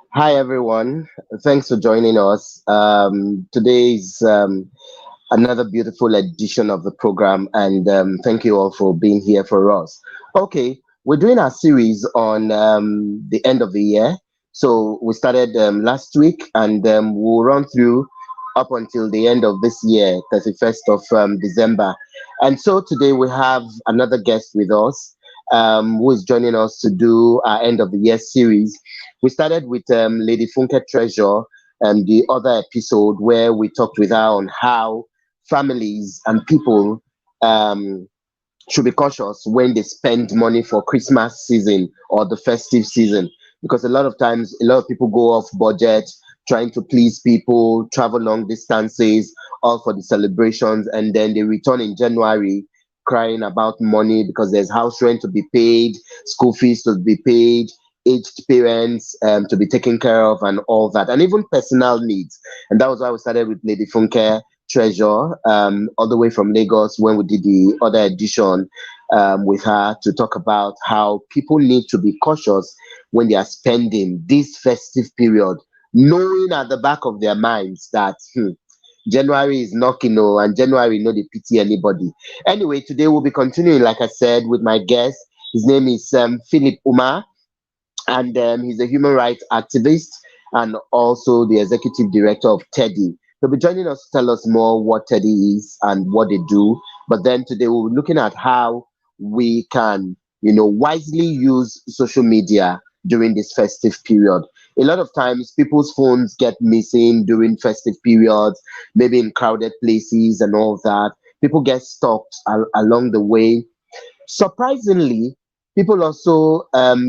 Hi, everyone. Thanks for joining us. Today is another beautiful edition of the program, and thank you all for being here for us. Okay, we're doing our series on the end of the year. So we started last week, and we'll run through up until the end of this year, 31st of December. And so today we have another guest with us who is joining us to do our end of the year series. We started with Lady Funke Treasure and the other episode where we talked with her on how families and people um, should be cautious when they spend money for Christmas season or the festive season, because a lot of times a lot of people go off budget trying to please people, travel long distances, all for the celebrations, and then they return in January crying about money because there's house rent to be paid, school fees to be paid, aged parents to be taken care of, and all that, and even personal needs. And that was why we started with Lady Funke Treasure, all the way from Lagos when we did the other edition with her to talk about how people need to be cautious when they are spending this festive period, knowing at the back of their minds that January is knocking, oh, and January no they pity anybody. Anyway, today we'll be continuing, like I said, with my guest. His name is Philip Umar, and he's a human rights activist and also the executive director of TEDI. He'll be joining us to tell us more what TEDI is and what they do. But then today we'll be looking at how we can, wisely use social media during this festive period. A lot of times people's phones get missing during festive periods, maybe in crowded places and all that. People get stalked along the way. Surprisingly, people also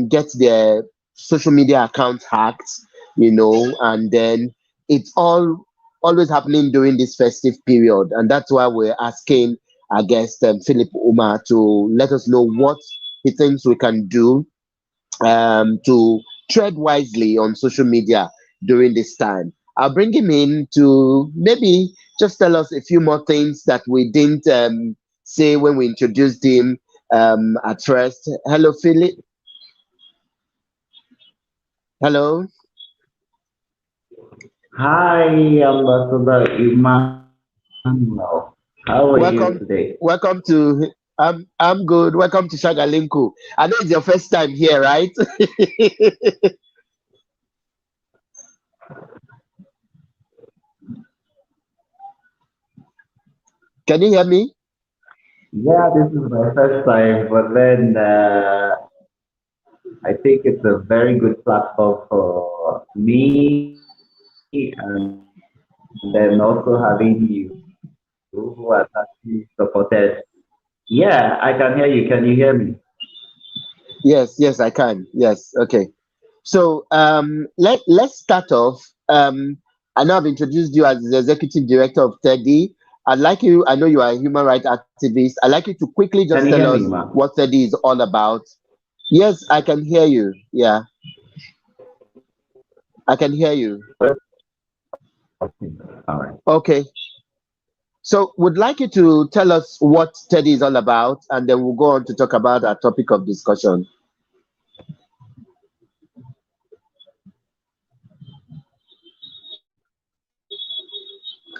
get their social media accounts hacked, and then it's all always happening during this festive period. And that's why we're asking our guest, Philip Umar, to let us know what he thinks we can do to tread wisely on social media during this time. I'll bring him in to maybe just tell us a few more things that we didn't say when we introduced him at first. Hello, Philip. Hello. Hi, Ambassador Emmanuel. How are you Welcome. today? Welcome to. I'm good. Welcome to Shagalinku. I know it's your first time here, right? Can you hear me? Yeah, this is my first time, but then I think it's a very good platform for me and then also having you who has actually supported. Yeah, I can hear you. Can you hear me? Yes. Yes, I can. Yes. Okay. So let's start off. I know I've introduced you as the executive director of TEDI. I'd like you. I know you are a human rights activist. I'd like you to quickly just Can you tell hear us me, ma? what TEDI is all about. Yes, I can hear you. Yeah, I can hear you. Okay. All right. Okay. So would like you to tell us what TEDI is all about, and then we'll go on to talk about our topic of discussion.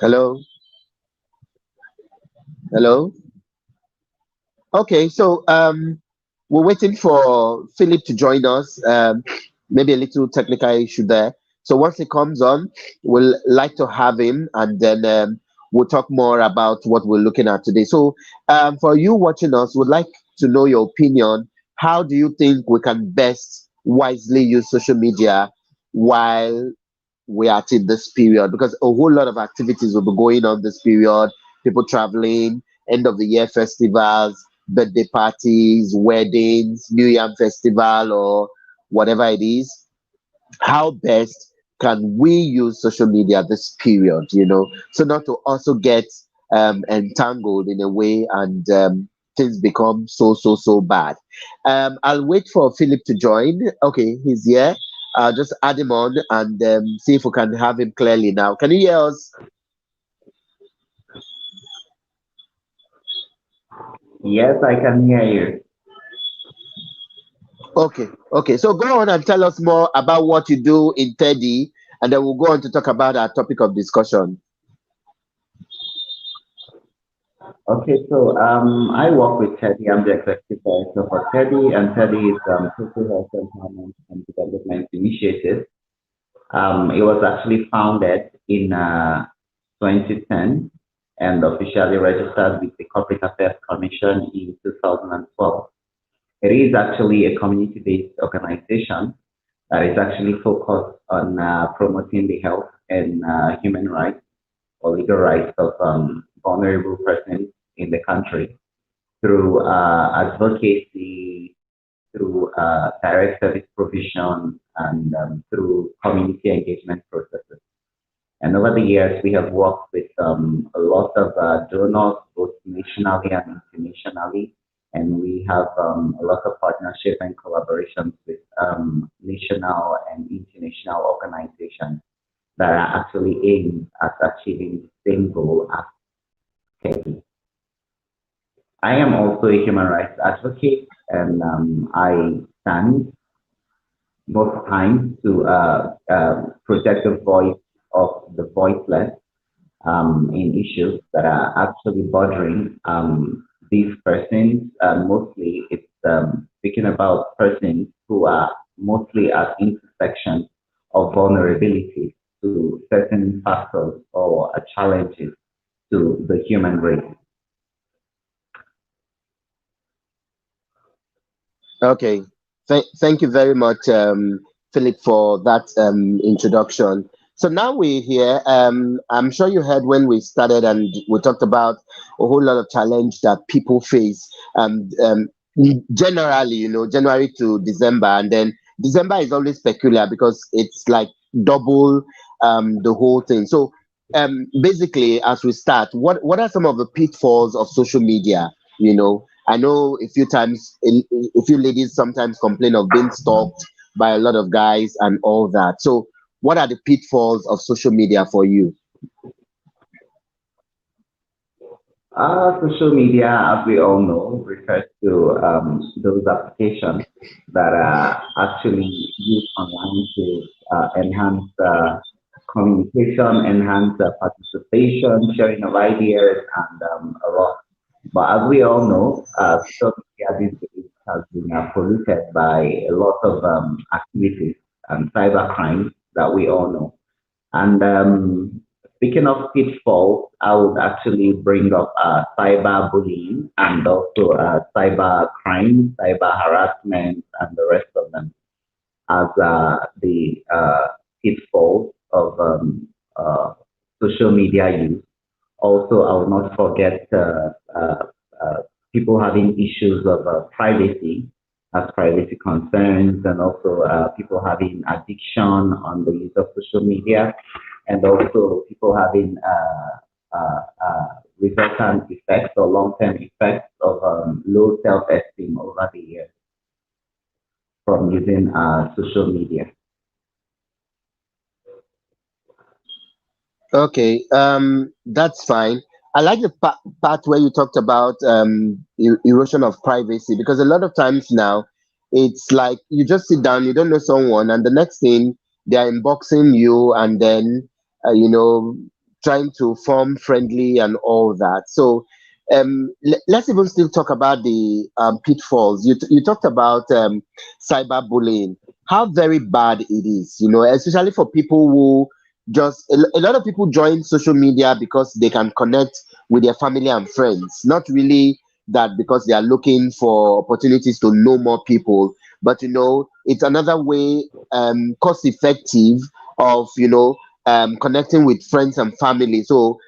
Hello. Hello. Okay, so we're waiting for Philip to join us. Maybe a little technical issue there. So once he comes on, we'll like to have him, and then we'll talk more about what we're looking at today. So for you watching us, would like to know your opinion. How do you think we can best wisely use social media while we are in this period? Because a whole lot of activities will be going on this period. People traveling, end of the year festivals, birthday parties, weddings, New Year festival, or whatever it is. How best can we use social media this period? So not to also get entangled in a way and things become so bad. I'll wait for Philip to join. Okay, he's here. I'll just add him on and see if we can have him clearly now. Can you hear us? Yes, I can hear you. Okay, okay. So go on and tell us more about what you do in TEDI, and then we'll go on to talk about our topic of discussion. Okay, so I work with TEDI. I'm the executive director for TEDI, and TEDI is Total Health Empowerment and Development Initiative. It was actually founded in 2010 and officially registered with the Corporate Affairs Commission in 2012. It is actually a community-based organization that is actually focused on promoting the health and human rights or legal rights of vulnerable persons in the country through advocacy, through direct service provision, and through community engagement processes. And over the years, we have worked with a lot of donors, both nationally and internationally. And we have a lot of partnership and collaborations with national and international organizations that are actually aimed at achieving the same goal as TEDI. I am also a human rights advocate, and I stand most times to protect the voice of the voiceless in issues that are actually bothering these persons. Mostly, it's speaking about persons who are mostly at intersections of vulnerability to certain factors or challenges to the human race. Okay. Thank you very much, Philip, for that introduction. So now we're here. I'm sure you heard when we started and we talked about a whole lot of challenge that people face. Generally, January to December, and then December is always peculiar because it's like double the whole thing. So basically, as we start, what are some of the pitfalls of social media? I know a few ladies sometimes complain of being stalked by a lot of guys and all that. So, what are the pitfalls of social media for you? Social media, as we all know, refers to those applications that are actually used online to enhance communication, enhance participation, sharing of ideas, and a lot. But as we all know, social media these days has been polluted by a lot of activities and cybercrime that we all know. And speaking of pitfalls, I would actually bring up cyberbullying and also cybercrime, cyber harassment, and the rest of them as the pitfalls of social media use. Also, I will not forget uh, people having issues of privacy as privacy concerns, and also people having addiction on the use of social media, and also people having resultant effects or long-term effects of low self-esteem over the years from using social media. Okay, that's fine. I like the part where you talked about erosion of privacy, because a lot of times now it's like you just sit down, you don't know someone, and the next thing they are inboxing you, and then trying to form friendly and all that. So let's even still talk about the pitfalls. You talked about cyberbullying, how very bad it is, especially for people who just a lot of people join social media because they can connect with their family and friends, not really that because they are looking for opportunities to know more people, but it's another way, cost effective, of connecting with friends and family. So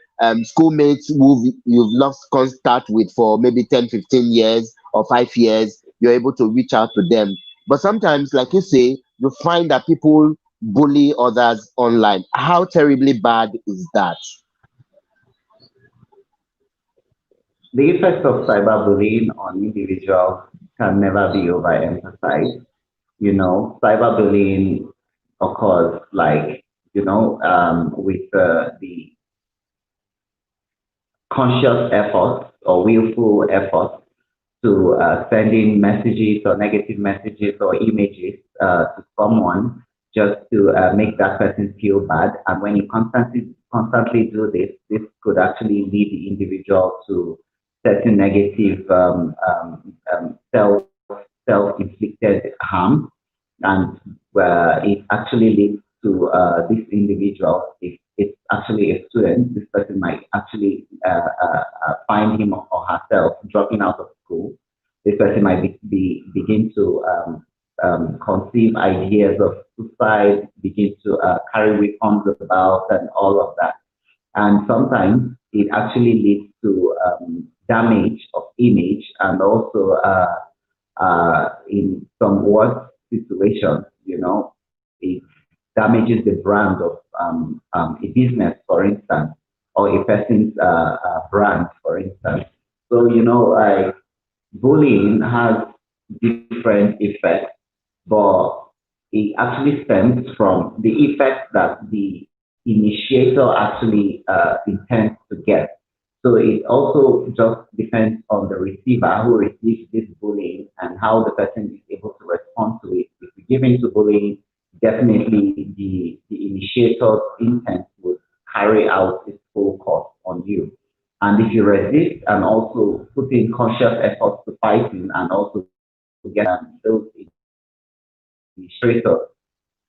schoolmates who you've lost contact with for maybe 10, 15 years or 5 years, you're able to reach out to them. But sometimes, like you say, you find that people bully others online. How terribly bad is that? The effects of cyberbullying on individuals can never be overemphasized. Cyberbullying occurs with the conscious effort or willful effort to sending messages or negative messages or images to someone just to make that person feel bad. And when you constantly do this, this could actually lead the individual to certain negative self-inflicted harm, and it actually leads to this individual, if it's actually a student, this person might actually find him or herself dropping out of school. This person might begin to conceive ideas of suicide, begin to carry weapons about, and all of that. And sometimes it actually leads to damage of image, and also in some worse situations, it damages the brand of a business, for instance, or a person's brand, for instance. So, like bullying has different effects, but it actually stems from the effect that the initiator actually intends to get. So it also just depends on the receiver who receives this bullying and how the person is able to respond to it. If you give in to bullying, definitely the initiator's intent would carry out its full course on you. And if you resist and also put in conscious efforts to fighting and also get those initiators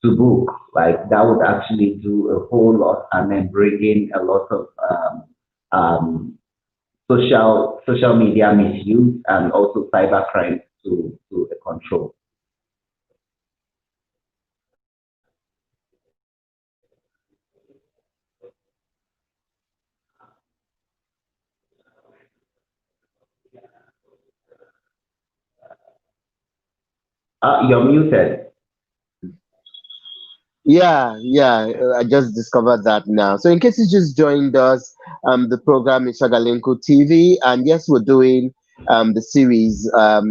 to book, like that would actually do a whole lot, and then bring in a lot of um, social media misuse and also cybercrime to the control. You're muted. Yeah. I just discovered that now. So, in case you just joined us, the program is Shagalinku TV, and yes, we're doing the series.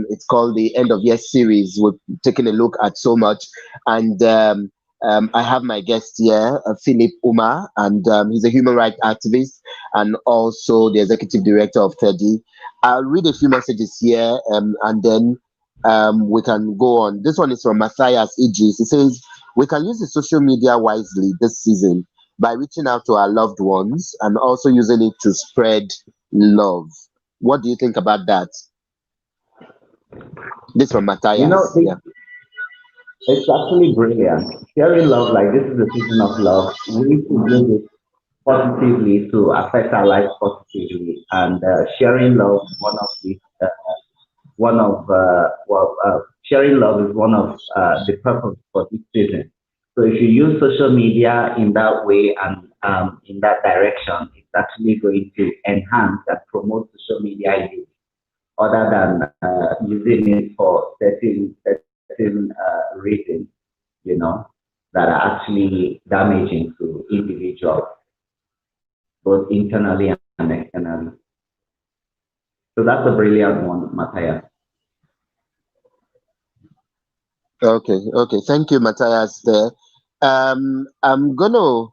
It's called the End of Year series. We're taking a look at so much, and I have my guest here, Philip Umar, and he's a human rights activist and also the executive director of THEDI. I'll read a few messages here, and then we can go on. This one is from Matthias Idris. He says, we can use the social media wisely this season by reaching out to our loved ones and also using it to spread love. What do you think about that? This from You know, Matthias. it, Yeah. it's actually brilliant. Sharing love, like this is the season of love. We should use it positively to affect our lives positively. And sharing love is sharing love is one of the purpose for this season. So if you use social media in that way and in that direction, it's actually going to enhance and promote social media use, other than using it for certain reasons, you know, that are actually damaging to individuals, both internally and externally. So that's a brilliant one, Matthias. Okay. Thank you, Matthias. There. I'm gonna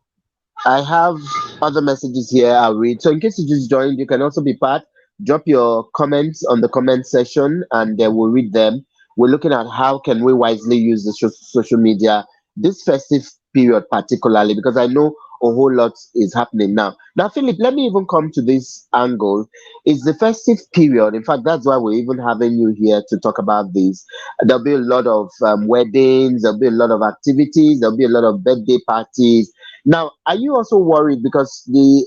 I have other messages here I'll read. So in case you just joined, you can also be part. Drop your comments on the comment section and we'll read them. We're looking at how can we wisely use the social media this festive period particularly because I know a whole lot is happening now. Now, Philip, let me even come to this angle. Is the festive period, in fact, that's why we're even having you here to talk about this. There'll be a lot of weddings, there'll be a lot of activities, there'll be a lot of birthday parties. Now, are you also worried because the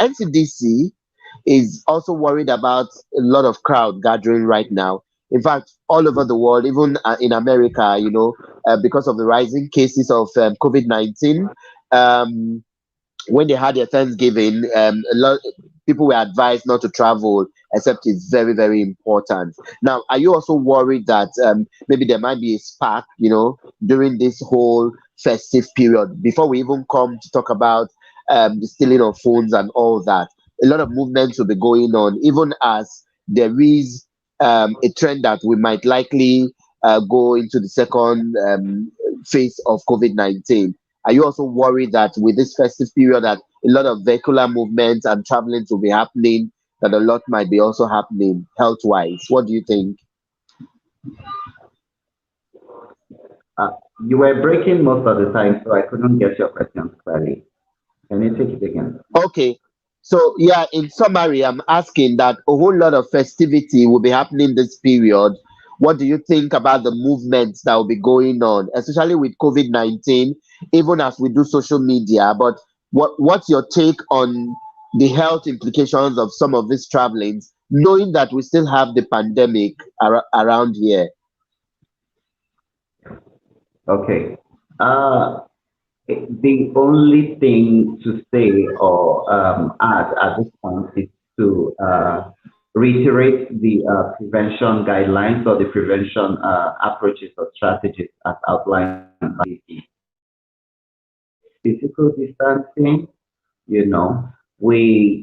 NCDC is also worried about a lot of crowd gathering right now? In fact, all over the world, even in America, because of the rising cases of COVID-19, um, when they had their Thanksgiving, a lot people were advised not to travel except it's very, very important. Now, are you also worried that maybe there might be a spark, during this whole festive period before we even come to talk about the stealing of phones and all that? A lot of movements will be going on, even as there is a trend that we might likely go into the second phase of COVID-19. Are you also worried that with this festive period that a lot of vehicular movements and traveling will be happening that a lot might be also happening health wise. What do you think? You were breaking most of the time, so I couldn't get your questions clearly. Can you take it again? Okay. So yeah, in summary, I'm asking that a whole lot of festivity will be happening this period. What do you think about the movements that will be going on, especially with COVID-19, even as we do social media? But what's your take on the health implications of some of these travelings, knowing that we still have the pandemic around here? Okay. Uh, the only thing to say or add at this point is to reiterate the prevention guidelines or the prevention approaches or strategies as outlined by the physical distancing. You know,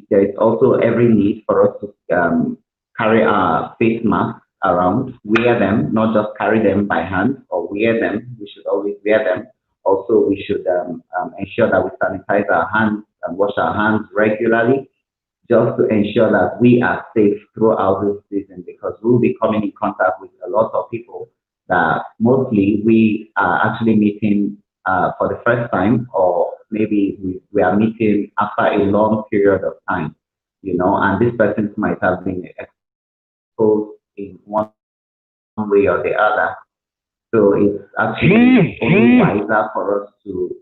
there's also every need for us to carry our face masks around, wear them, not just carry them by hand or wear them. We should always wear them. Also, we should ensure that we sanitize our hands and wash our hands regularly, just to ensure that we are safe throughout this season, because we'll be coming in contact with a lot of people that mostly we are actually meeting for the first time, or maybe we are meeting after a long period of time, and these persons might have been exposed in one way or the other. So it's actually only wiser for us to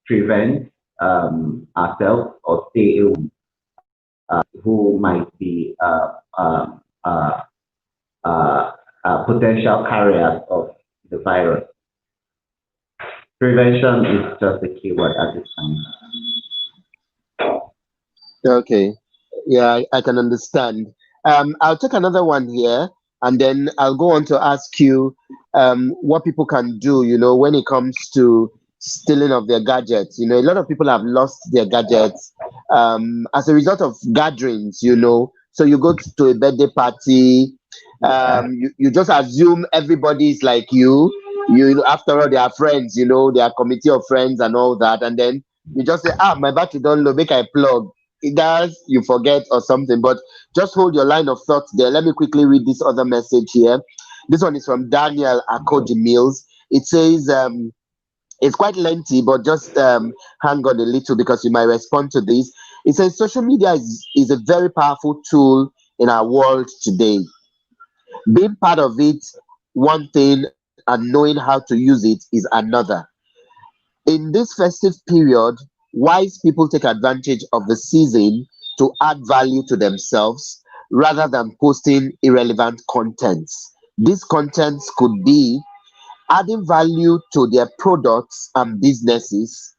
prevent ourselves or stay away who might be potential carriers of the virus. Prevention is just the keyword at this time. Okay. Yeah, I can understand. I'll take another one here, and then I'll go on to ask you what people can do, when it comes to stealing of their gadgets. A lot of people have lost their gadgets as a result of gatherings, So you go to a birthday party, Yeah. you just assume everybody is like you. After all, they are friends, they are committee of friends and all that, and then you just say, my battery don't low, make I plug it does, you forget or something. But just hold your line of thought there. Let me quickly read this other message here. This one is from Daniel Akodi Mills. It says, it's quite lengthy, but just hang on a little because you might respond to this. It says, social media is a very powerful tool in our world today. Being part of it, one thing, and knowing how to use it is another. In this festive period, wise people take advantage of the season to add value to themselves rather than posting irrelevant contents. These contents could be adding value to their products and businesses.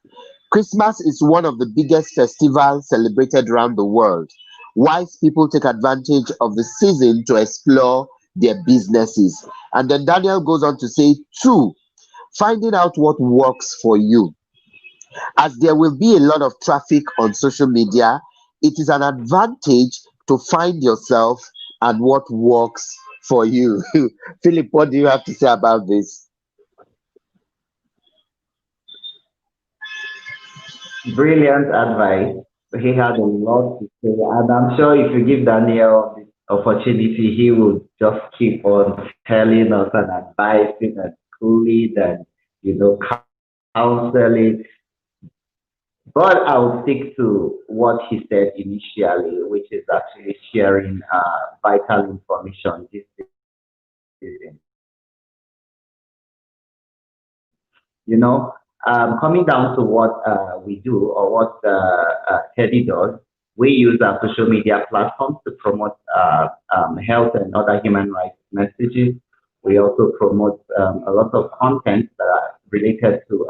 Christmas is one of the biggest festivals celebrated around the world. Wise people take advantage of the season to explore their businesses. And then Daniel goes on to say, two, finding out what works for you. As there will be a lot of traffic on social media, it is an advantage to find yourself and what works for you. Philip, what do you have to say about this? Brilliant advice. He had a lot to say, and I'm sure if you give Daniel this opportunity, he would just keep on telling us and advising and schooling and counseling. But I'll stick to what he said initially, which is actually sharing vital information this season. Coming down to what we do or what TEDI does, we use our social media platforms to promote health and other human rights messages. We also promote a lot of content that are related to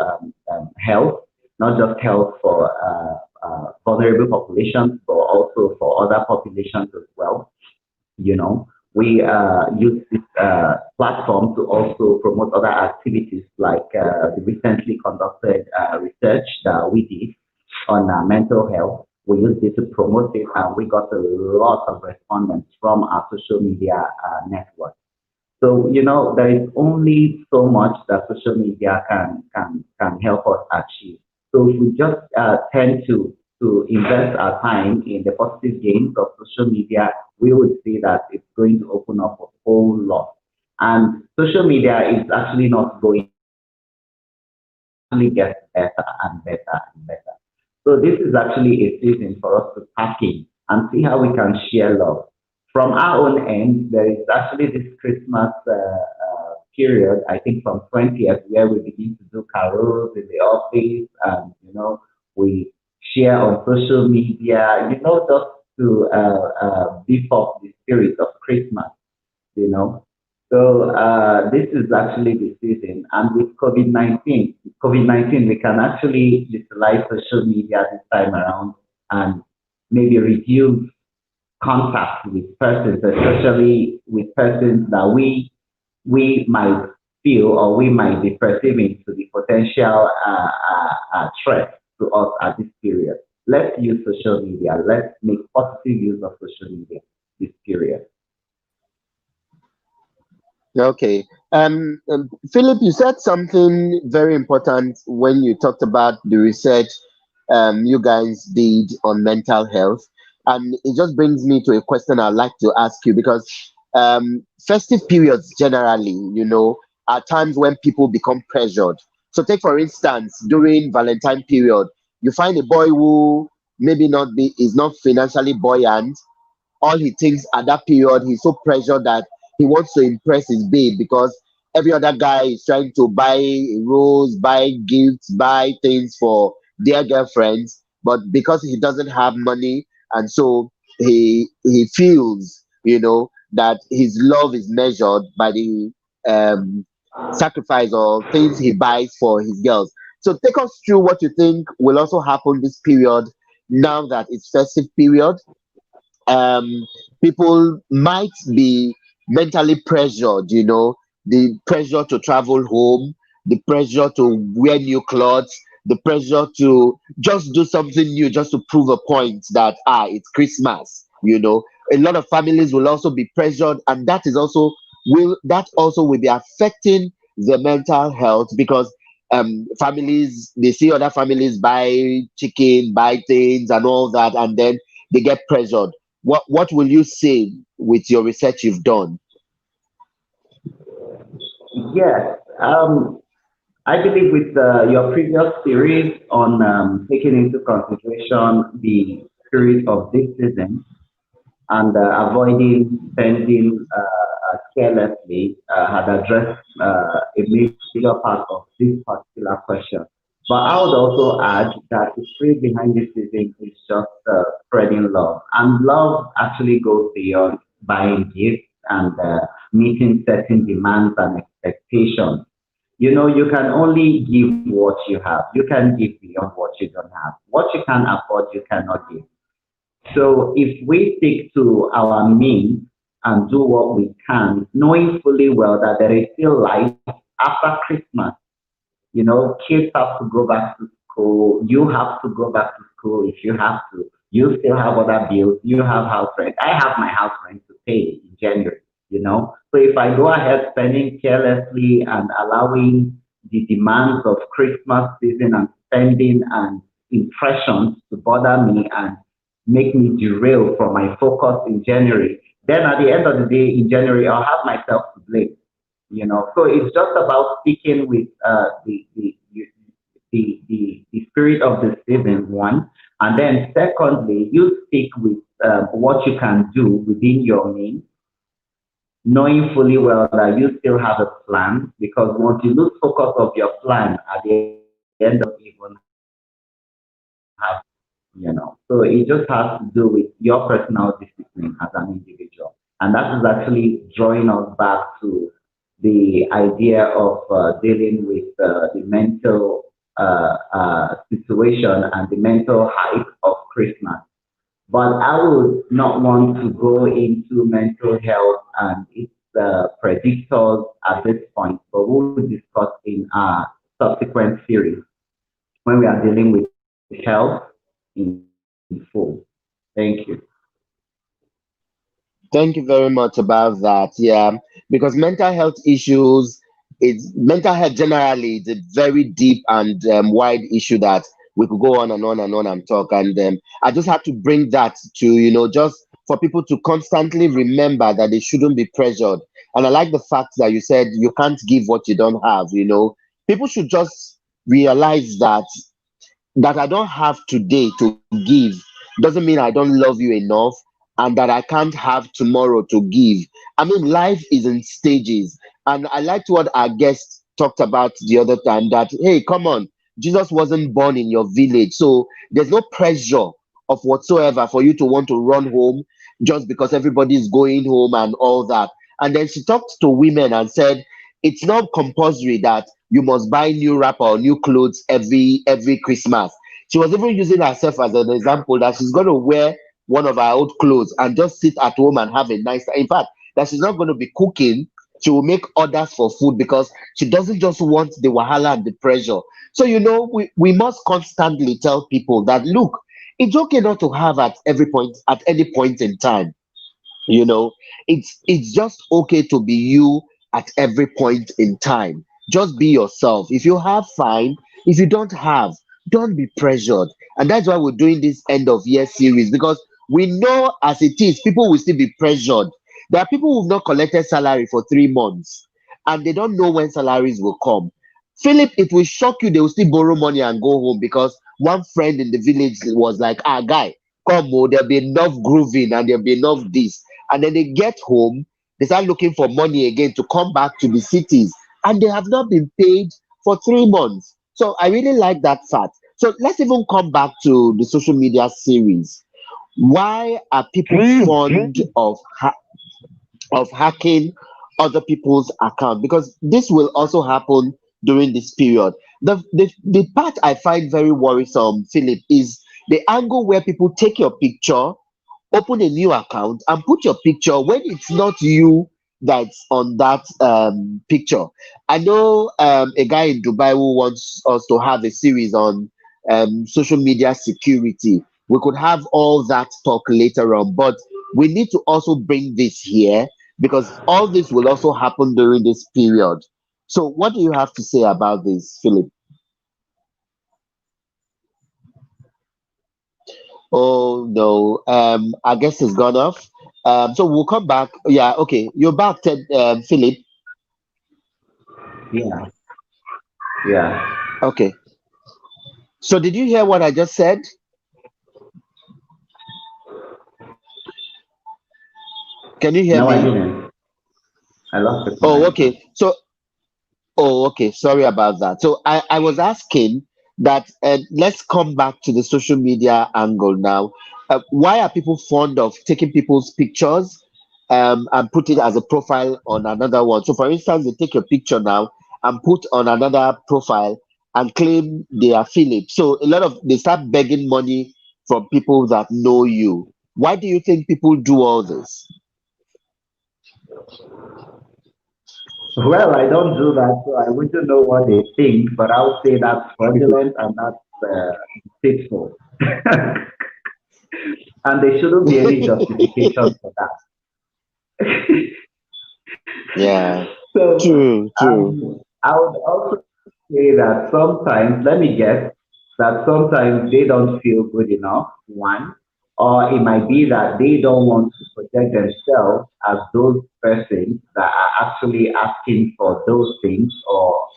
health, not just health for vulnerable populations, but also for other populations as well. We use this platform to also promote other activities like the recently conducted research that we did on mental health. We used this to promote it, and we got a lot of respondents from our social media network. So, there is only so much that social media can help us achieve. So if we just tend to to invest our time in the positive gains of social media, we would say that it's going to open up a whole lot. And social media is actually not going away. It actually gets better and better and better. So this is actually a season for us to tap in and see how we can share love. From our own end, there is actually this Christmas period, I think from 20th, where we begin to do carols in the office, and we share on social media, just to beef up the spirit of Christmas, you know. So this is actually the season, and with COVID-19, we can actually utilize social media this time around and maybe reduce contact with persons, especially with persons that we might feel or we might be perceiving to be potential threat to us at this period. Let's use social media. Let's make positive use of social media this period. Okay. Philip, you said something very important when you talked about the research you guys did on mental health. And it just brings me to a question I'd like to ask you because festive periods generally, are times when people become pressured. So take for instance, during Valentine period, you find a boy who maybe not be is not financially buoyant. All he thinks at that period, he's so pressured that he wants to impress his babe because every other guy is trying to buy a rose, buy gifts, buy things for their girlfriends, but because he doesn't have money, and so he feels, that his love is measured by the um, sacrifice or things he buys for his girls. So take us through what you think will also happen this period now that it's festive period. um, People might be mentally pressured, the pressure to travel home, the pressure to wear new clothes, the pressure to just do something new just to prove a point that, it's Christmas, A lot of families will also be pressured, and that also will be affecting the mental health because families they see other families buy chicken, buy things and all that, and then they get pressured. What will you say with your research you've done? Yes. I believe with your previous series on taking into consideration the spirit of this season and avoiding spending carelessly had addressed a major part of this particular question. But I would also add that the spirit behind this season is just spreading love. And love actually goes beyond buying gifts and meeting certain demands and expectations. You can only give what you have. You can give beyond what you don't have. What you can afford, you cannot give. So if we stick to our means and do what we can, knowing fully well that there is still life after Christmas, kids have to go back to school. You have to go back to school if you have to. You still have other bills. You have house rent. I have my house rent to pay in January. So if I go ahead spending carelessly and allowing the demands of Christmas season and spending and impressions to bother me and make me derail from my focus in January, then at the end of the day in January, I'll have myself to blame. So it's just about sticking with the spirit of the season, one, and then secondly, you stick with what you can do within your means, knowing fully well that you still have a plan, because once you lose focus of your plan at the end of the day, you don't even have, so it just has to do with your personal discipline as an individual. And that is actually drawing us back to the idea of dealing with the mental situation and the mental hype of Christmas. But I would not want to go into mental health and its predictors at this point, but we'll discuss in our subsequent series when we are dealing with health in full. Thank you. Thank you very much about that. Yeah, because mental health generally is a very deep and wide issue that we could go on and on and on and talk. And I just had to bring that to, just for people to constantly remember that they shouldn't be pressured. And I like the fact that you said you can't give what you don't have. People should just realize that I don't have today to give doesn't mean I don't love you enough, and that I can't have tomorrow to give. I mean, life is in stages. And I liked what our guest talked about the other time, that, hey, come on, Jesus wasn't born in your village. So there's no pressure of whatsoever for you to want to run home just because everybody's going home and all that. And then she talked to women and said, it's not compulsory that you must buy new wrapper or new clothes every Christmas. She was even using herself as an example that she's going to wear one of her old clothes and just sit at home and have a nice. In fact, that she's not going to be cooking. She will make orders for food because she doesn't just want the wahala and the pressure. So we must constantly tell people that, look, it's okay not to have at any point in time. It's just okay to be you at every point in time. Just be yourself. If you have, fine. If you don't have, don't be pressured. And that's why we're doing this end of year series, because we know as it is, people will still be pressured. There are people who've not collected salary for 3 months and they don't know when salaries will come. Philip, it will shock you, they will still borrow money and go home because one friend in the village was like, guy, come, oh, there'll be enough grooving and there'll be enough this. And then they get home, they start looking for money again to come back to the cities, and they have not been paid for 3 months. So I really like that fact. So let's even come back to the social media series. Why are people fond of hacking other people's account? Because this will also happen during this period. The part I find very worrisome, Philip, is the angle where people take your picture, open a new account, and put your picture when it's not you that's on that picture. I know a guy in Dubai who wants us to have a series on social media security. We could have all that talk later on, but we need to also bring this here because all this will also happen during this period. So, what do you have to say about this, Philip? Oh no, I guess it's gone off. So we'll come back. Yeah, okay, you're back, Philip. Yeah, yeah. Okay. So did you hear what I just said? Can you hear No, I me? didn't. I lost the Oh, connection. okay. Oh, okay. Sorry about that. So I was asking that let's come back to the social media angle now. Why are people fond of taking people's pictures and put it as a profile on another one? So, for instance, they take your picture now and put on another profile and claim they are Philip. So, a lot of they start begging money from people that know you. Why do you think people do all this? Well, I don't do that, so I wouldn't know what they think, but I'll say that's fraudulent and that's deceitful. And there shouldn't be any justification for that. Yeah, So true, true. I would also say that sometimes, let me guess, that sometimes they don't feel good enough, one, or it might be that they don't want to project themselves as those persons that are actually asking for those things, or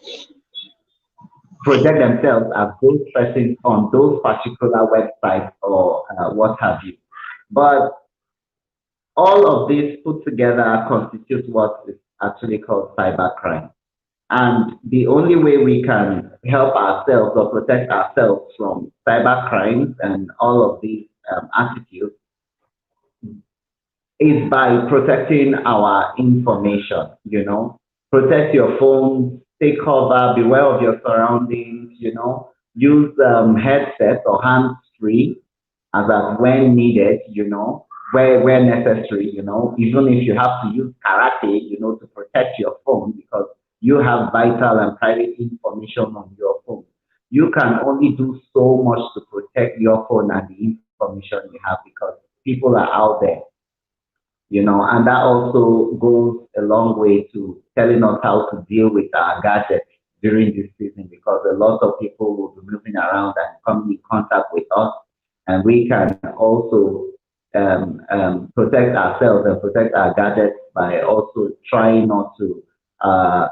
project themselves as those persons on those particular websites or what have you. But all of this put together constitutes what is actually called cybercrime. And the only way we can help ourselves or protect ourselves from cyber crimes and all of these attitudes is by protecting our information, Protect your phone, take cover, beware of your surroundings, use headsets or hands free as at when needed, where necessary, even if you have to use karate, to protect your phone because you have vital and private information on your phone. You can only do so much to protect your phone and the information you have because people are out there, and that also goes a long way to telling us how to deal with our gadgets, during this season because a lot of people will be moving around and coming in contact with us, and we can also protect ourselves and protect our gadgets by also trying not to uh,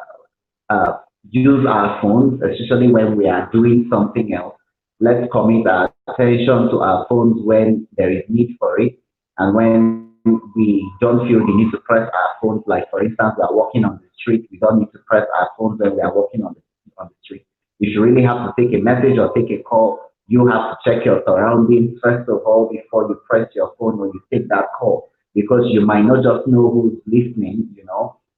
uh, use our phones, especially when we are doing something else. Let's commit our attention to our phones when there is need for it, and when we don't feel the need to press our phones. Like for instance, we are walking on the street, we don't need to press our phones when we are walking on the street. If you really have to take a message or take a call, you have to check your surroundings first of all before you press your phone or you take that call because you might not just know who's listening,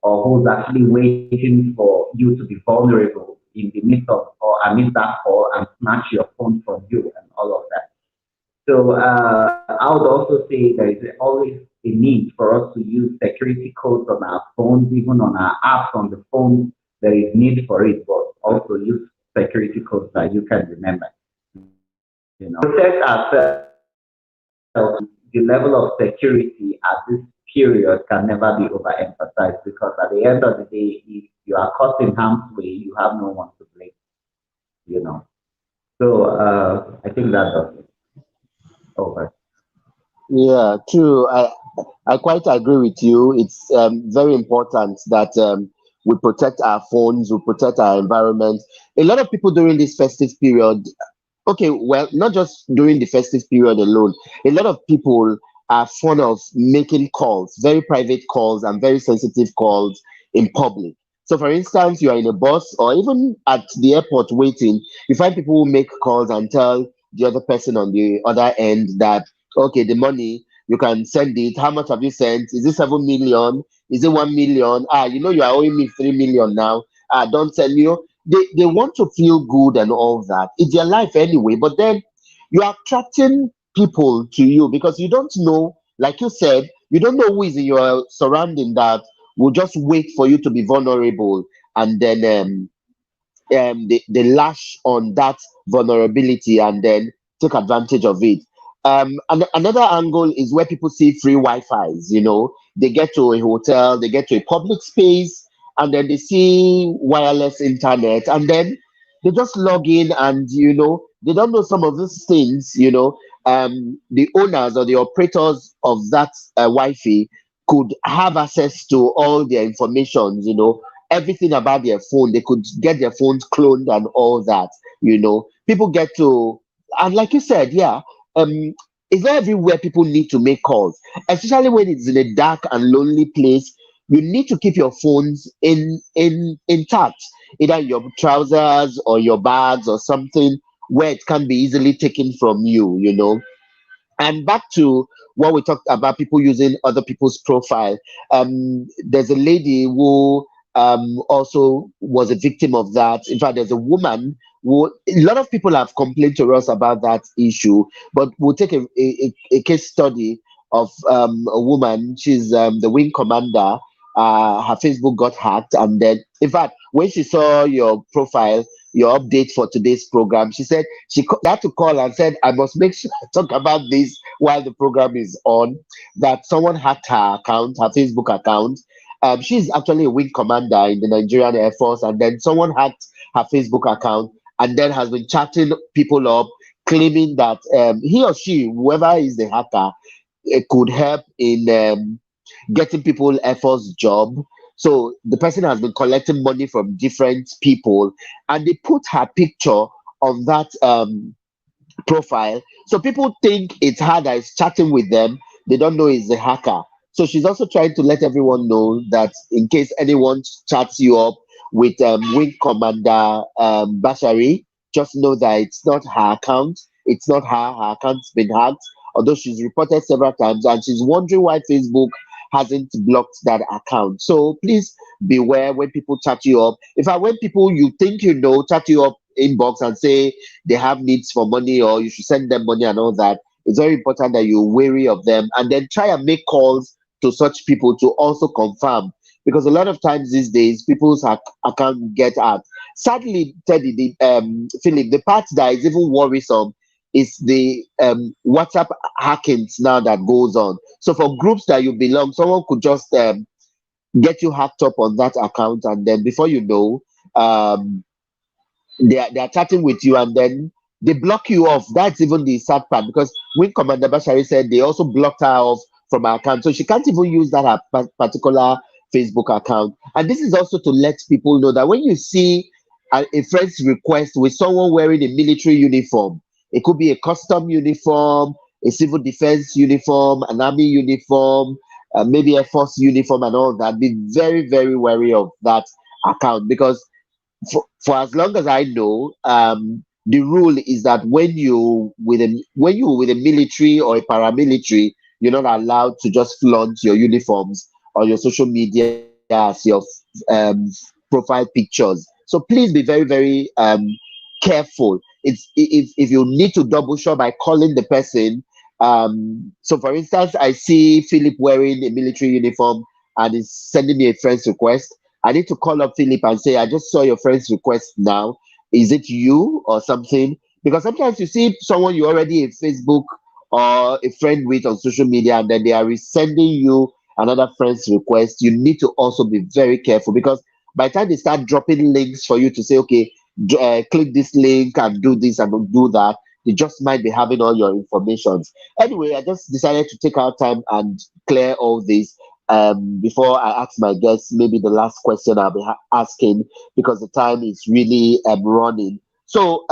or who's actually waiting for you to be vulnerable in the midst of or amidst that call and snatch your phone from you and all of that. So I would also say there is always a need for us to use security codes on our phones, even on our apps on the phone. There is need for it, but also use security codes that you can remember. Protect ourselves. The level of security at this period can never be overemphasized because at the end of the day, if you are caught in harm's way, you have no one to blame. You know. So I think that does it. Over. Yeah, true. I quite agree with you. It's very important that we protect our phones, we protect our environment. A lot of people during this festive period, okay, well, not just during the festive period alone, a lot of people are fond of making calls, very private calls and very sensitive calls in public. So, for instance, you are in a bus or even at the airport waiting, you find people who make calls and tell the other person on the other end that, okay, the money, you can send it. How much have you sent? Is it 7 million? Is it 1 million? Ah, you are owing me 3 million now. Ah, don't tell me. They want to feel good and all that. It's their life anyway, but then you are attracting people to you because you don't know, like you said, you don't know who is in your surrounding that will just wait for you to be vulnerable and then they lash on that vulnerability and then take advantage of it. And another angle is where people see free Wi-Fi's. They get to a hotel, they get to a public space, and then they see wireless internet, and then they just log in, and they don't know some of these things. The owners or the operators of that Wi-Fi could have access to all their information. Everything about their phone. They could get their phones cloned and all that. People get to, and like you said, yeah, it's not everywhere people need to make calls, especially when it's in a dark and lonely place. You need to keep your phones in intact, either in your trousers or your bags or something where it can be easily taken from you. And back to what we talked about, people using other people's profile. There's a lady who also was a victim of that. In fact, there's a woman who, a lot of people have complained to us about that issue, but we'll take a case study of a woman. She's the wing commander. Her Facebook got hacked, and then, in fact, when she saw your profile, your update for today's program, she said she had to call and said, I must make sure I talk about this while the program is on, that someone hacked her account, her Facebook account. She's actually a wing commander in the Nigerian Air Force, and then someone hacked her Facebook account and then has been chatting people up, claiming that he or she, whoever is the hacker, could help in getting people Air Force job. So the person has been collecting money from different people, and they put her picture on that profile. So people think it's her that is chatting with them. They don't know it's the hacker. So she's also trying to let everyone know that in case anyone chats you up with Wing Commander Bashari, just know that it's not her account. It's not her. Her account's been hacked, although she's reported several times, and she's wondering why Facebook hasn't blocked that account. So please beware when people chat you up. In fact, when people you think chat you up inbox and say they have needs for money or you should send them money and all that, it's very important that you're wary of them and then try and make calls to such people to also confirm, because a lot of times these days people's account get hacked. Sadly, Teddy, Philip, the part that is even worrisome is the WhatsApp hackings now that goes on. So for groups that you belong, someone could just get you hacked up on that account, and then before you know, they are chatting with you, and then they block you off. That's even the sad part, because when Commander Bashari said they also blocked her off from her account, so she can't even use that her particular Facebook account. And this is also to let people know that when you see a friend's request with someone wearing a military uniform, it could be a custom uniform, a civil defense uniform, an army uniform, maybe a force uniform, and all that. Be very, very wary of that account, because for as long as I know, the rule is that when you with a military or a paramilitary, you're not allowed to just flaunt your uniforms on your social media as your um, profile pictures. So please be very, very careful. If you need to double shot by calling the person. So for instance, I see Philip wearing a military uniform and is sending me a friend's request. I need to call up Philip and say, I just saw your friend's request now. Is it you or something? Because sometimes you see someone you already in Facebook or a friend with on social media, and then they are resending you another friend's request. You need to also be very careful, because by the time they start dropping links for you to say, okay, click this link and do this and do that, they just might be having all your informations. Anyway, I just decided to take our time and clear all this before I ask my guests maybe the last question I'll be asking, because the time is really running. So,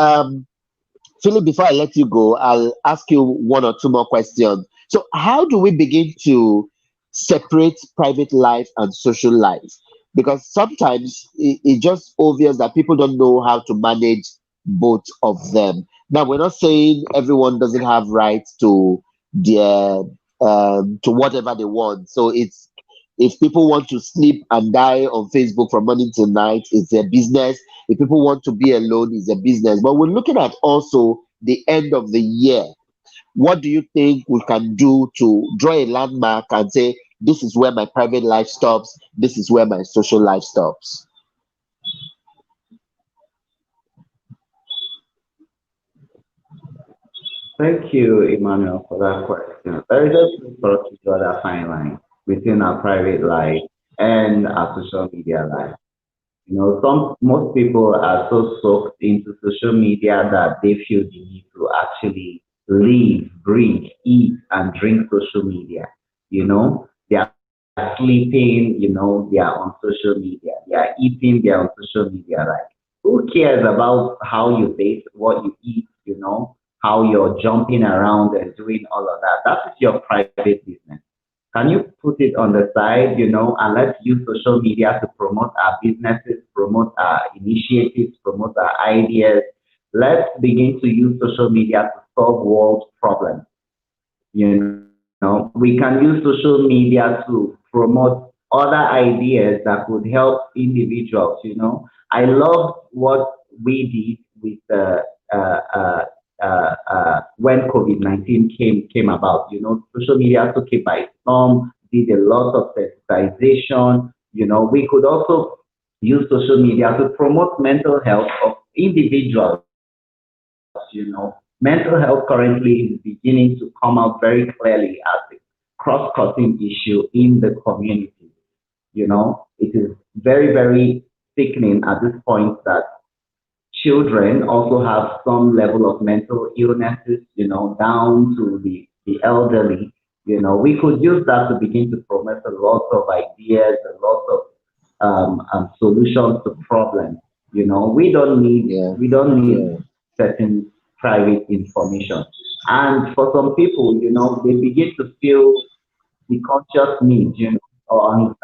Philip, before I let you go, I'll ask you one or two more questions. So, how do we begin to separate private life and social life? Because sometimes it's just obvious that people don't know how to manage both of them. Now, we're not saying everyone doesn't have rights to their to whatever they want. So it's, if people want to sleep and die on Facebook from morning till night, it's their business. If people want to be alone, it's their business. But we're looking at also the end of the year. What do you think we can do to draw a landmark and say, this is where my private life stops, this is where my social life stops? Thank you, Emmanuel, for that question. There is just for us to draw that fine line between our private life and our social media life. Some most people are so soaked into social media that they feel the need to actually live, breathe, eat, and drink social media. They are sleeping, they are on social media. They are eating, they are on social media. Like, who cares about how you bathe, what you eat, how you're jumping around and doing all of that? That is your private business. Can you put it on the side, and let's use social media to promote our businesses, promote our initiatives, promote our ideas. Let's begin to use social media to solve world problems. We can use social media to promote other ideas that could help individuals. I love what we did with when COVID-19 came about. Social media took it by storm, did a lot of sensitization. We could also use social media to promote mental health of individuals. Mental health currently is beginning to come out very clearly as a cross-cutting issue in the community. It is very, very sickening at this point that children also have some level of mental illnesses, down to the elderly. We could use that to begin to promote a lot of ideas, a lot of solutions to problems. We don't need Yeah, we don't need certain private information. And for some people, they begin to feel the conscious need, or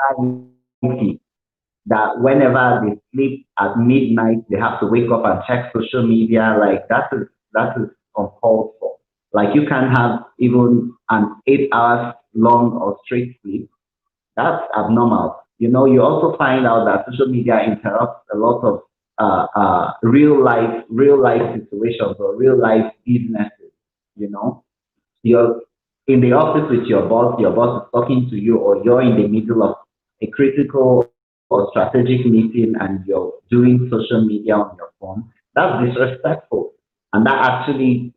anxiety that whenever they sleep at midnight, they have to wake up and check social media. Like, that is uncalled for. Like, you can have even an 8 hours long or straight sleep. That's abnormal. You also find out that social media interrupts a lot of real life situations or real life businesses. You know, you're in the office with your boss is talking to you, or you're in the middle of a critical or strategic meeting and you're doing social media on your phone. That's disrespectful. And that actually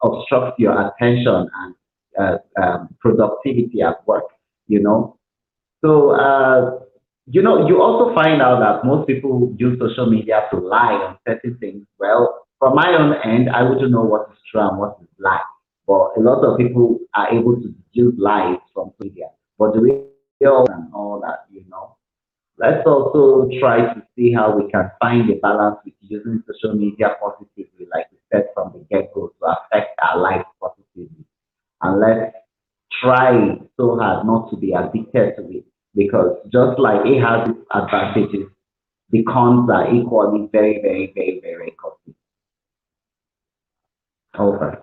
obstructs your attention and productivity at work, you know. So You also find out that most people use social media to lie on certain things. Well, from my own end, I wouldn't know what is true and what is lie. But a lot of people are able to deduce lies from media. But the real and all that. Let's also try to see how we can find a balance with using social media positively, like we said from the get-go, to affect our lives positively. And let's try so hard not to be addicted to it, because just like it has its advantages, the cons are equally very, very, very, very costly. Over.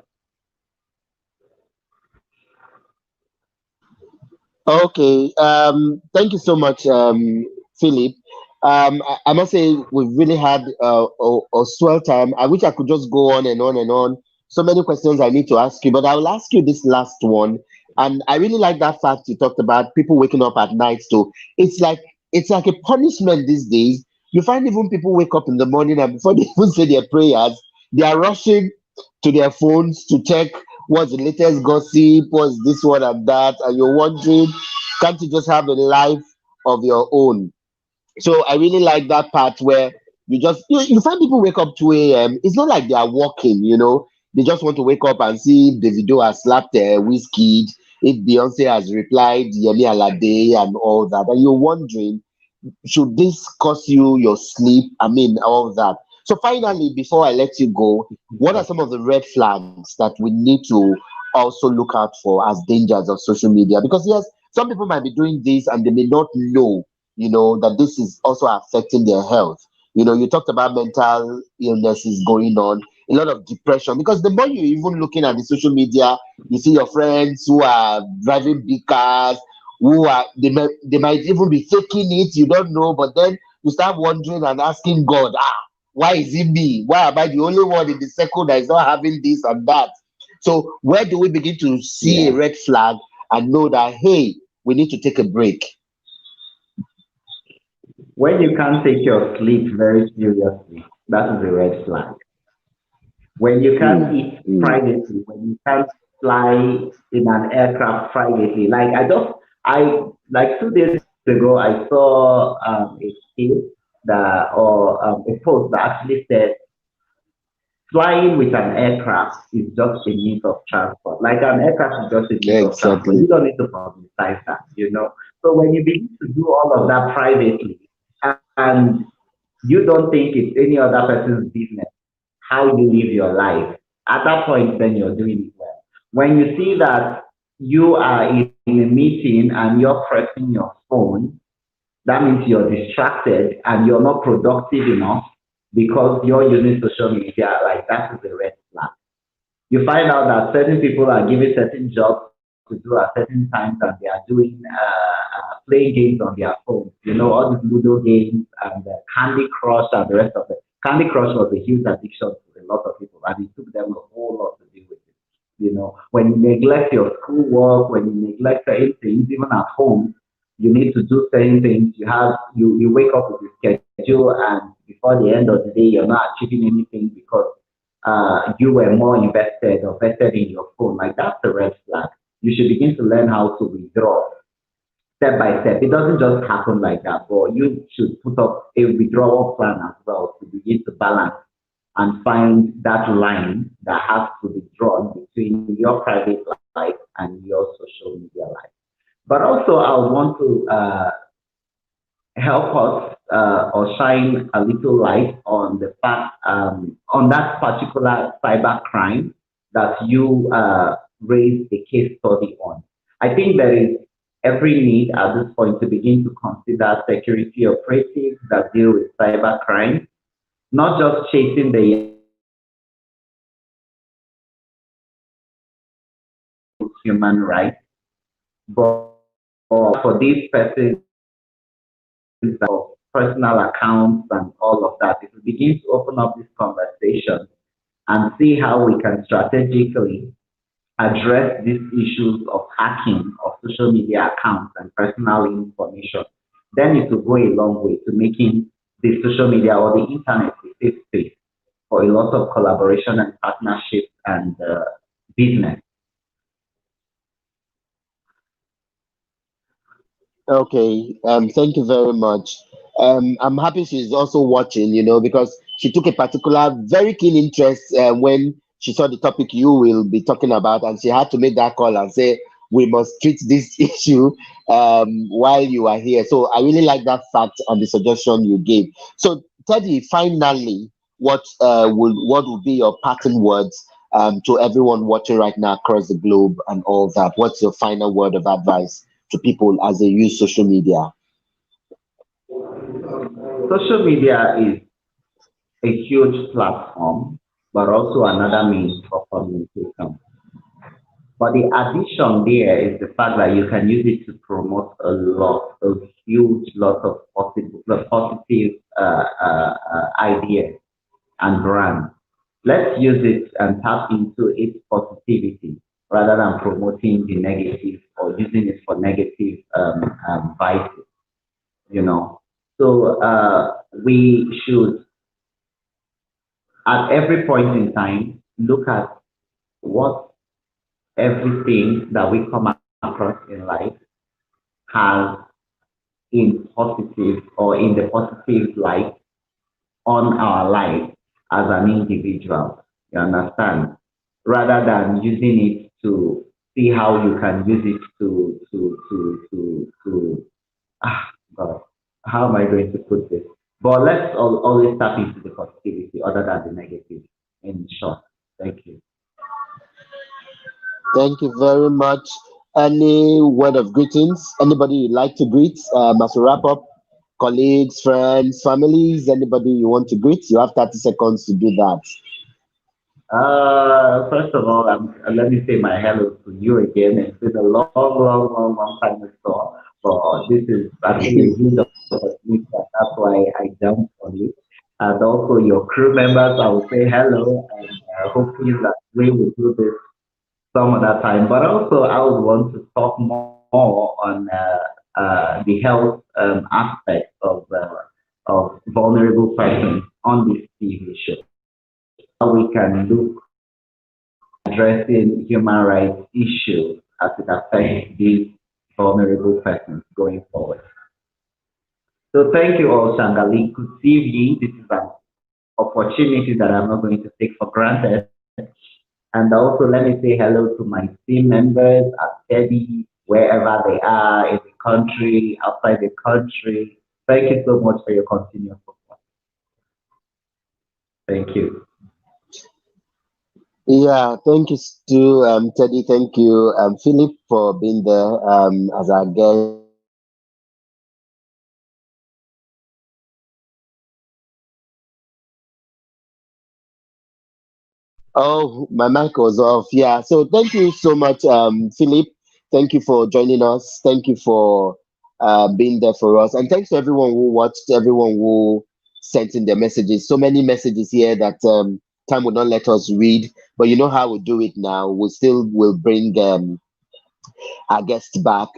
Okay. Thank you so much, Philip. I must say we've really had a swell time. I wish I could just go on and on and on. So many questions I need to ask you, but I will ask you this last one. And I really like that fact you talked about people waking up at night. So it's like it's like a punishment these days. You find even people wake up in the morning and before they even say their prayers, they are rushing to their phones to check what's the latest gossip, what's this one and that, and you're wondering, can't you just have a life of your own? So I really like that part where you find people wake up 2 a.m. It's not like they are walking. They just want to wake up and see if Davido has slapped Whiskey, if Beyonce has replied Yemi Alade and all that. And you're wondering, should this cost you your sleep? I mean, all of that. So finally, before I let you go, what are some of the red flags that we need to also look out for as dangers of social media? Because yes, some people might be doing this and they may not know, that this is also affecting their health. You talked about mental illnesses going on, a lot of depression. Because the more you're even looking at the social media, you see your friends who are driving big cars, who are they might even be faking it, you don't know, but then you start wondering and asking God, why is it me? Why am I the only one in the circle that is not having this and that? So where do we begin to see a Yeah. red flag and know that, hey, we need to take a break? When you can't take your sleep very seriously, that is a red flag. When you can't Mm, eat mm. privately, when you can't fly in an aircraft privately. Like 2 days ago, I saw a skit or a post that actually said flying with an aircraft is just a means of transport. Like an aircraft is just a means of transport. Exactly. You don't need to publicize that. So when you begin to do all of that privately and you don't think it's any other person's business how you live your life, at that point, then you're doing it well. When you see that you are in a meeting and you're pressing your phone, that means you're distracted and you're not productive enough because you're using social media, like that is a red flag. You find out that certain people are given certain jobs to do at certain times and they are doing playing games on their phones. All these Ludo games and Candy Crush and the rest of it. Candy Crush was a huge addiction to a lot of people and it took them a whole lot to deal with it. When you neglect your schoolwork, when you neglect certain things, even at home, you need to do certain things. You wake up with a schedule and before the end of the day you're not achieving anything because you were more invested or vested in your phone, like that's a red flag. You should begin to learn how to withdraw step by step. It doesn't just happen like that, but you should put up a withdrawal plan as well to begin to balance and find that line that has to be drawn between your private life and your social media life. But also, I want to help us or shine a little light on the fact on that particular cyber crime that you raised a case study on. I think there is every need at this point to begin to consider security operatives that deal with cyber crime, not just chasing the young people who human rights, but for these persons of personal accounts and all of that, if we begin to open up this conversation and see how we can strategically address these issues of hacking of social media accounts and personal information, then it will go a long way to making the social media or the internet a safe space for a lot of collaboration and partnership and business. Okay, thank you very much. I'm happy she's also watching, because she took a particular very keen interest when she saw the topic you will be talking about, and she had to make that call and say, we must treat this issue while you are here. So I really like that fact and the suggestion you gave. So, Teddy, finally, what would be your parting words to everyone watching right now across the globe and all that? What's your final word of advice to people as they use social media? Social media is a huge platform, but also another means for communication. But the addition there is the fact that you can use it to promote a huge lot of positive ideas and brands. Let's use it and tap into its positivity rather than promoting the negative or using it for negative vices, you know. So we should, at every point in time, look at what everything that we come across in life has in positive or in the positive light on our life as an individual. You understand? Rather than using it to see how you can use it to God, how am I going to put this? But let's always tap into the positivity other than the negative. In short, thank you. Thank you very much. Any word of greetings? Anybody you'd like to greet as we wrap up? Colleagues, friends, families, anybody you want to greet? You have 30 seconds to do that. First of all, let me say my hello to you again. It's been a long, long, long, long time we saw, but this is actually a huge opportunity, and that's why I jumped on it. And also your crew members, I will say hello, and hopefully that we will do this some other time. But also, I would want to talk more on the health aspect of vulnerable persons on this TV show. How we can look addressing human rights issues as it affects these vulnerable persons going forward. So thank you all, Shagalinku TV. This is an opportunity that I'm not going to take for granted. And also let me say hello to my team members at THEDI, wherever they are in the country, outside the country. Thank you so much for your continued support. Thank you. Yeah, thank you to Teddy. Thank you, Philip, for being there as our guest. Oh, my mic was off. Yeah. So thank you so much, Philip. Thank you for joining us. Thank you for being there for us. And thanks to everyone who watched, everyone who sent in their messages. So many messages here that time would not let us read. But you know how we do it now. We still will bring our guest back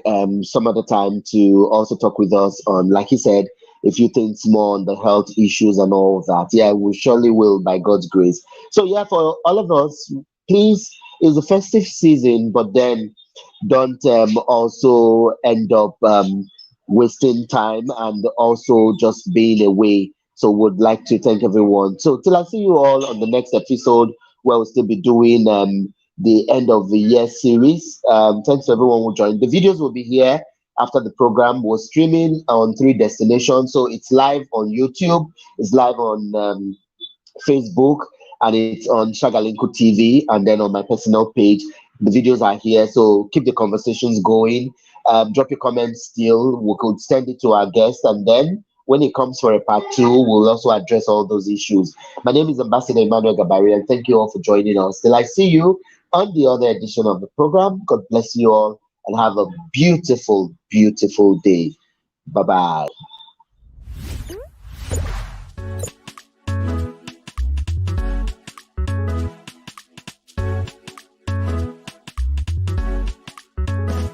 some other time to also talk with us on, like he said, a few things more on the health issues and all of that. Yeah, we surely will by God's grace. So yeah, for all of us, please, it's a festive season, but then don't also end up wasting time and also just being away. So would like to thank everyone. So till I see you all on the next episode where we'll still be doing the end of the year series. Thanks to everyone who joined. The videos will be here after the program. We're streaming on 3 destinations. So it's live on YouTube, it's live on Facebook, and it's on Shagalinku TV, and then on my personal page. The videos are here, so keep the conversations going. Drop your comments still. We could send it to our guests, and then when it comes for a part two, we'll also address all those issues. My name is Ambassador Emmanuel Gabari, and thank you all for joining us. Till I see you on the other edition of the program, God bless you all, and have a beautiful, beautiful day. Bye bye.